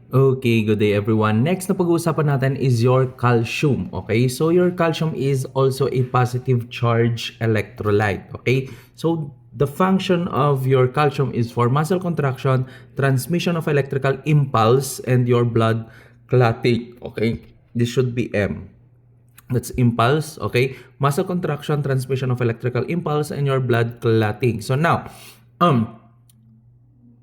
Okay, good day everyone. Next na pag-uusapan natin is your calcium. Okay, so your calcium is also a positive charge electrolyte. Okay, so the function of your calcium is for muscle contraction, transmission of electrical impulse, and your blood clotting. Okay, this should be M. That's impulse. Okay, muscle contraction, transmission of electrical impulse, and your blood clotting. So now,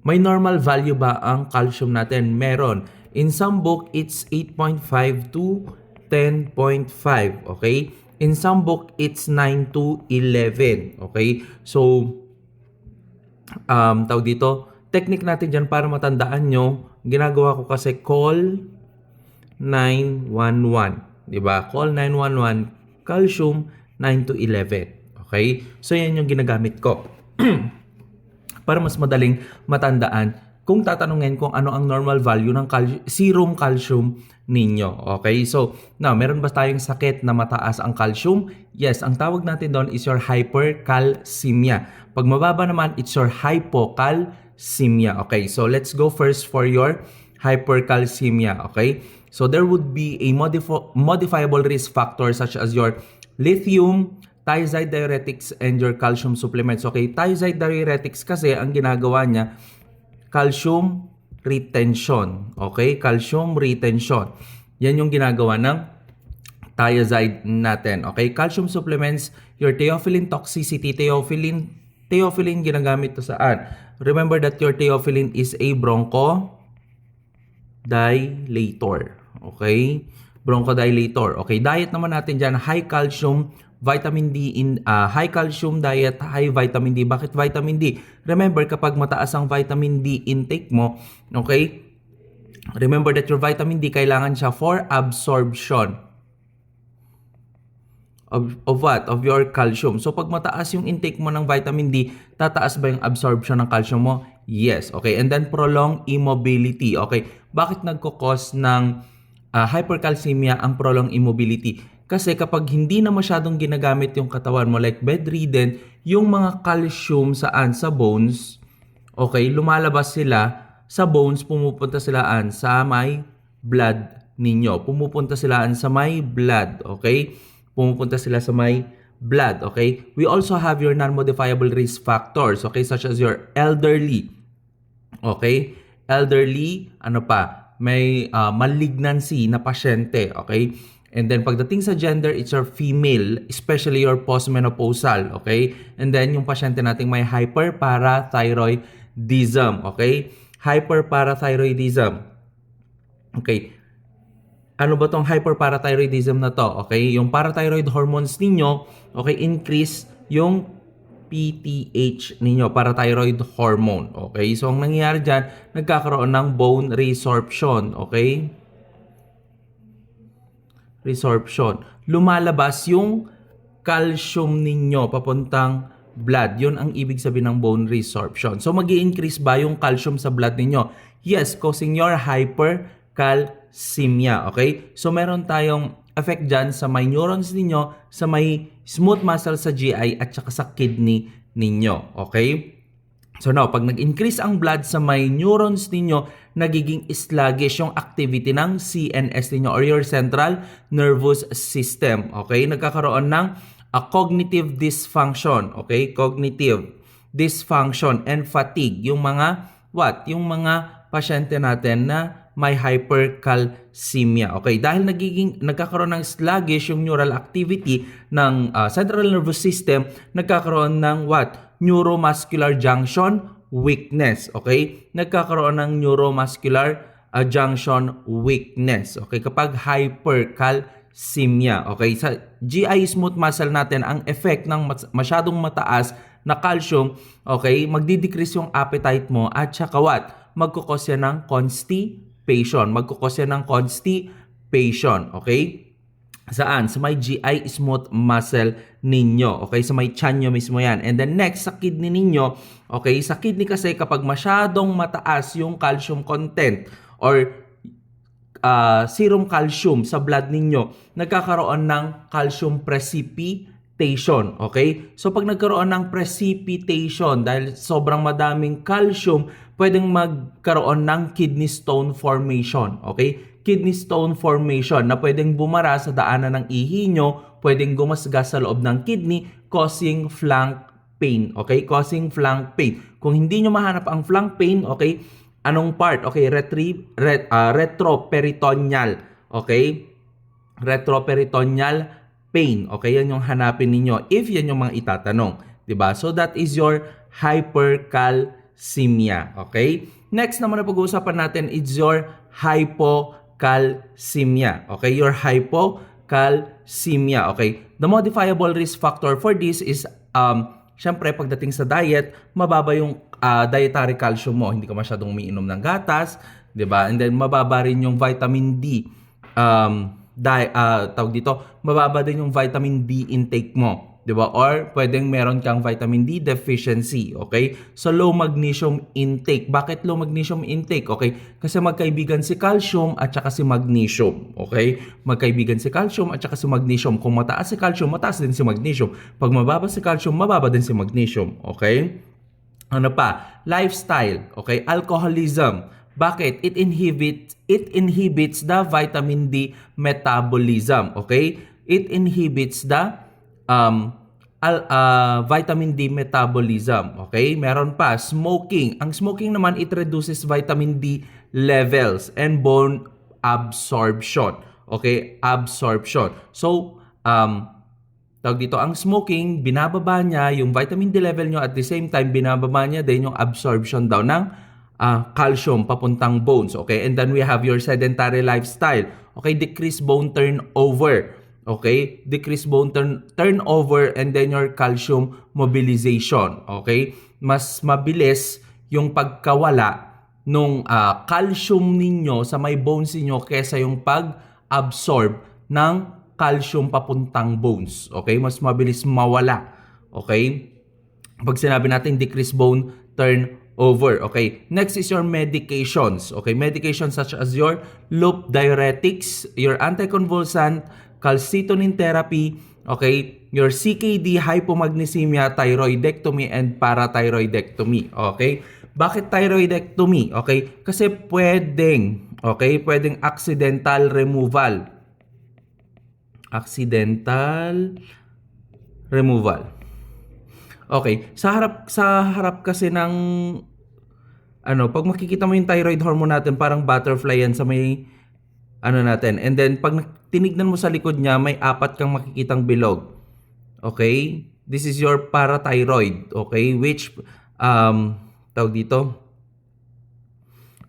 may normal value ba ang calcium natin? Meron. In some book, it's 8.5 to 10.5. Okay? In some book, it's 9 to 11. Okay? So, tawag dito, technique natin dyan para matandaan nyo, ginagawa ko kasi call 911. Diba? Call 911, calcium 9 to 11. Okay? So, yan yung ginagamit ko. Para mas madaling matandaan kung tatanungin kung ano ang normal value ng serum calcium ninyo. Okay? So, now, meron ba tayong sakit na mataas ang calcium? Yes, ang tawag natin doon is your hypercalcemia. Pag mababa naman, it's your hypocalcemia. Okay? So, let's go first for your hypercalcemia. Okay? So, there would be a modifiable risk factor such as your lithium, thiazide diuretics, and your calcium supplements. Okay, thiazide diuretics kasi ang ginagawa niya, calcium retention. Okay, calcium retention. Yan yung ginagawa ng thiazide natin. Okay, calcium supplements, your theophylline toxicity. Theophylline ginagamit to saan? Remember that your theophylline is a bronchodilator. Okay, bronchodilator. Okay, diet naman natin dyan, high calcium, vitamin D high calcium diet, high vitamin D. Bakit vitamin D? Remember, kapag mataas ang vitamin D intake mo, okay? Remember that your vitamin D, kailangan siya for absorption of what? Of your calcium. So, pag mataas yung intake mo ng vitamin D, tataas ba yung absorption ng calcium mo? Yes. Okay. And then, prolonged immobility. Okay. Bakit nagkukos ng hypercalcemia ang prolonged immobility? Kasi kapag hindi na masyadong ginagamit yung katawan mo, like bedridden, yung mga calcium saan? Sa bones, okay, lumalabas sila sa bones, pumupunta silaan sa may blood ninyo. Pumupunta silaan sa may blood, okay? Pumupunta sila sa may blood, okay? We also have your non-modifiable risk factors, okay? Such as your elderly, okay? Elderly, ano pa? May malignancy na pasyente, okay? And then, pagdating sa gender, it's your female, especially your postmenopausal, okay? And then, yung pasyente nating may hyperparathyroidism, okay? Hyperparathyroidism. Okay. Ano ba tong hyperparathyroidism na to? Okay? Yung parathyroid hormones ninyo, okay, increase yung PTH ninyo, parathyroid hormone, okay? So, ang nangyayari dyan, nagkakaroon ng bone resorption, okay? Resorption. Lumalabas yung calcium ninyo papuntang blood. Yun ang ibig sabihin ng bone resorption. So, mag-i-increase ba yung calcium sa blood ninyo? Yes, causing your hypercalcemia. Okay? So, meron tayong effect dyan sa may neurons ninyo, sa may smooth muscle sa GI, at saka sa kidney ninyo. Okay? So now, pag nag-increase ang blood sa may neurons ninyo, nagiging sluggish yung activity ng CNS ninyo or your central nervous system. Okay? Nagkakaroon ng cognitive dysfunction. Okay? Cognitive dysfunction and fatigue. Yung mga, what? Yung mga pasyente natin na may hypercalcemia. Okay? Dahil nagkakaroon ng sluggish yung neural activity ng central nervous system, nagkakaroon ng what? Neuromuscular junction weakness. Okay? Nagkakaroon ng neuromuscular junction weakness. Okay? Kapag hypercalcemia. Okay? Sa GI smooth muscle natin, ang effect ng masyadong mataas na calcium, okay, magdi-decrease yung appetite mo at saka what? Magkukos yan ng constipation. Magkukos yan ng constipation. Okay? Saan? Sa may GI smooth muscle ninyo. Okay? Sa may tiyan nyo mismo yan. And then next, sa kidney ninyo. Okay? Sa kidney kasi kapag masyadong mataas yung calcium content or serum calcium sa blood ninyo, nagkakaroon ng calcium precipitation. Okay? So pag nagkaroon ng precipitation dahil sobrang madaming calcium, pwedeng magkaroon ng kidney stone formation. Okay? Kidney stone formation na pwedeng bumara sa daanan ng ihi nyo, pwedeng gumasgas sa loob ng kidney, causing flank pain. Okay? Causing flank pain. Kung hindi nyo mahanap ang flank pain, okay, anong part? Okay, retroperitoneal. Okay? Retroperitoneal pain. Okay, yan yung hanapin ninyo if yan yung mga itatanong. Diba? So that is your hypercalcemia. Okay? Next naman na pag-uusapan natin is your hypocalcemia. Okay? Your hypocalcemia. Okay? The modifiable risk factor for this is syempre pagdating sa diet, mababa yung dietary calcium mo. Hindi ka masyadong umiinom ng gatas, 'di ba? And then mababa rin yung vitamin D. Tawag dito, mababa din yung vitamin D intake mo, 'di ba? Or pwedeng meron kang vitamin D deficiency, okay? So low magnesium intake. Bakit low magnesium intake? Okay? Kasi magkaibigan si calcium at saka si magnesium, okay? Magkaibigan si calcium at saka si magnesium. Kung mataas si calcium, mataas din si magnesium. Pag mababa si calcium, mababa din si magnesium, okay? Ano pa? Lifestyle, okay? Alcoholism. Bakit? It inhibits the vitamin D metabolism, okay? It inhibits the vitamin D metabolism, okay? Meron pa, smoking. Ang smoking naman, it reduces vitamin D levels and bone absorption, okay? Absorption. So, tawag dito, ang smoking, binababa niya yung vitamin D level nyo, at the same time, binababa niya din yung absorption daw ng calcium papuntang bones, okay? And then we have your sedentary lifestyle, okay? Decreased bone turnover, okay? Decreased bone turnover, and then your calcium mobilization, okay? Mas mabilis yung pagkawala nung calcium ninyo sa may bones niyo kaysa yung pag-absorb ng calcium papuntang bones, okay? Mas mabilis mawala, okay? Pag sinabi natin decreased bone turnover, okay? Next is your medications, okay? Medications such as your loop diuretics, your anticonvulsant, calcitonin therapy, okay? Your CKD, hypomagnesemia, thyroidectomy, and parathyroidectomy, okay? Bakit thyroidectomy? Okay? Kasi pwedeng accidental removal. Accidental removal. Okay, sa harap kasi ng pag makikita mo yung thyroid hormone natin, parang butterfly yan sa may natin. And then pag tinignan mo sa likod niya, may 4 kang makikitang bilog. Okay? This is your parathyroid, okay? Which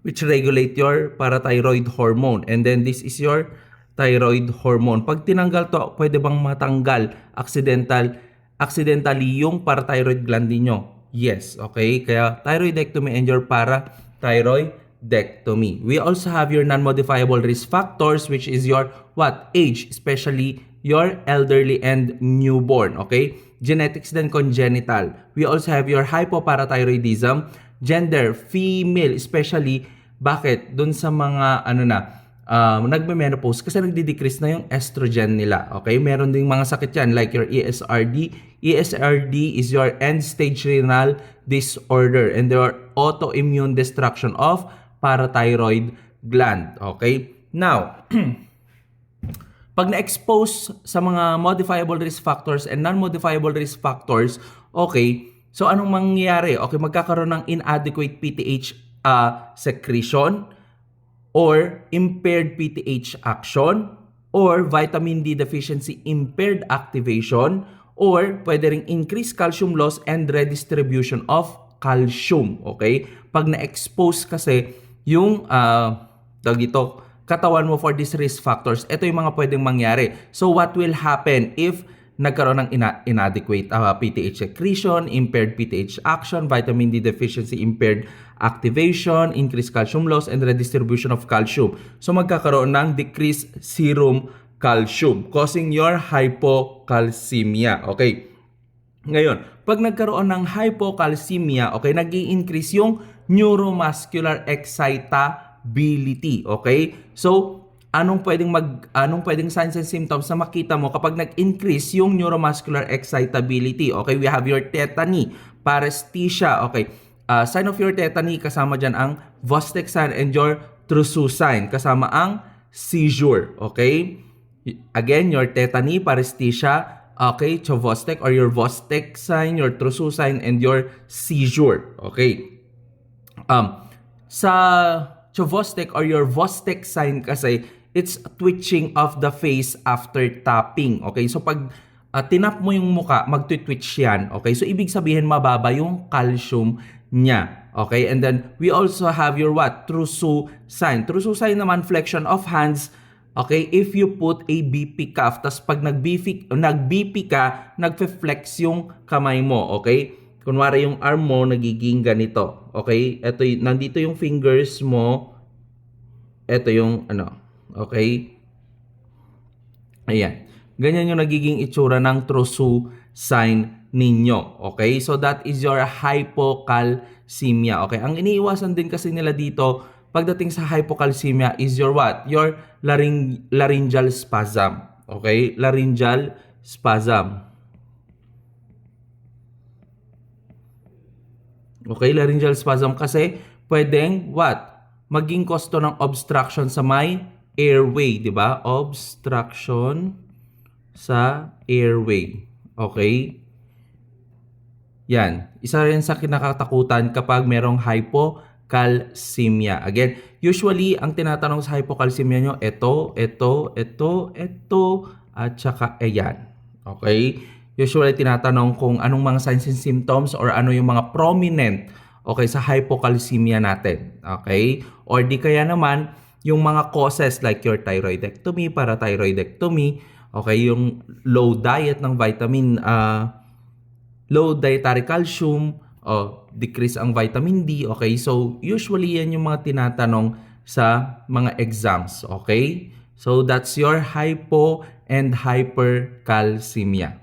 which regulate your parathyroid hormone. And then this is your thyroid hormone. Pag tinanggal to, pwede bang matanggal accidentally yung parathyroid gland niyo? Yes, okay? Kaya thyroidectomy and your parathyroidectomy. We also have your non-modifiable risk factors, which is your age, especially your elderly and newborn, okay? Genetics then congenital. We also have your hypoparathyroidism, gender, female, especially, bakit? Dun sa mga, nagme-menopause kasi nagdi-decrease na yung estrogen nila. Okay? Meron ding mga sakit yan like your ESRD. ESRD is your end-stage renal disorder and your autoimmune destruction of parathyroid gland. Okay? Now, pag na-expose sa mga modifiable risk factors and non-modifiable risk factors, okay, so anong mangyayari? Okay, magkakaroon ng inadequate PTH secretion, or impaired PTH action, or vitamin D deficiency impaired activation, or pwede ring increased calcium loss and redistribution of calcium. Okay? Pag na-expose kasi yung katawan mo for these risk factors, ito yung mga pwedeng mangyari. So what will happen if nagkaroon ng inadequate PTH secretion, impaired PTH action, vitamin D deficiency impaired activation, increased calcium loss, and redistribution of calcium? So magkakaroon ng decreased serum calcium, causing your hypocalcemia. Okay. Ngayon, pag nagkaroon ng hypocalcemia, okay, nag-i-increase yung neuromuscular excitability. Okay? So, anong pwedeng signs and symptoms na makita mo kapag nag-increase yung neuromuscular excitability. Okay, we have your tetany, paresthesia. Okay, sign of your tetany, kasama dyan ang Vostek sign, and your Trousseau sign, kasama ang seizure. Okay, again, your tetany, paresthesia, okay, Chavostek or your Vostek sign, your Trousseau sign, and your seizure. Okay. Sa Chavostek or your Vostek sign kasi, it's twitching of the face after tapping. Okay, so pag tinap mo yung muka, magtwitch yan. Okay, so ibig sabihin mababa yung calcium niya. Okay, and then we also have your what? Trousseau sign. Trousseau sign naman, flexion of hands. Okay, if you put a BP cuff, tas pag nag-BP ka, nagfe-flex yung kamay mo. Okay, kunwari yung arm mo nagiging ganito. Okay, nandito yung fingers mo. Ito yung okay, ayan, ganyan yung nagiging itsura ng Trousseau sign ninyo. Okay, so that is your hypocalcemia. Okay, ang iniiwasan din kasi nila dito pagdating sa hypocalcemia is your what? Your laryngeal spasm. Okay, laryngeal spasm. Okay, laryngeal spasm kasi pwedeng what? Maging kosto ng obstruction sa may airway, di ba? Obstruction sa airway. Okay? Yan. Isa rin sa kinakatakutan kapag merong hypocalcemia. Again, usually, ang tinatanong sa hypocalcemia nyo, ito, at saka ayan. Okay? Usually, tinatanong kung anong mga signs and symptoms or ano yung mga prominent, okay, sa hypocalcemia natin. Okay? Or di kaya naman, yung mga causes like your thyroidectomy, parathyroidectomy, okay, yung low diet ng vitamin, low dietary calcium, decrease ang vitamin D. Okay? So, usually, yan yung mga tinatanong sa mga exams. Okay? So, that's your hypo and hypercalcemia.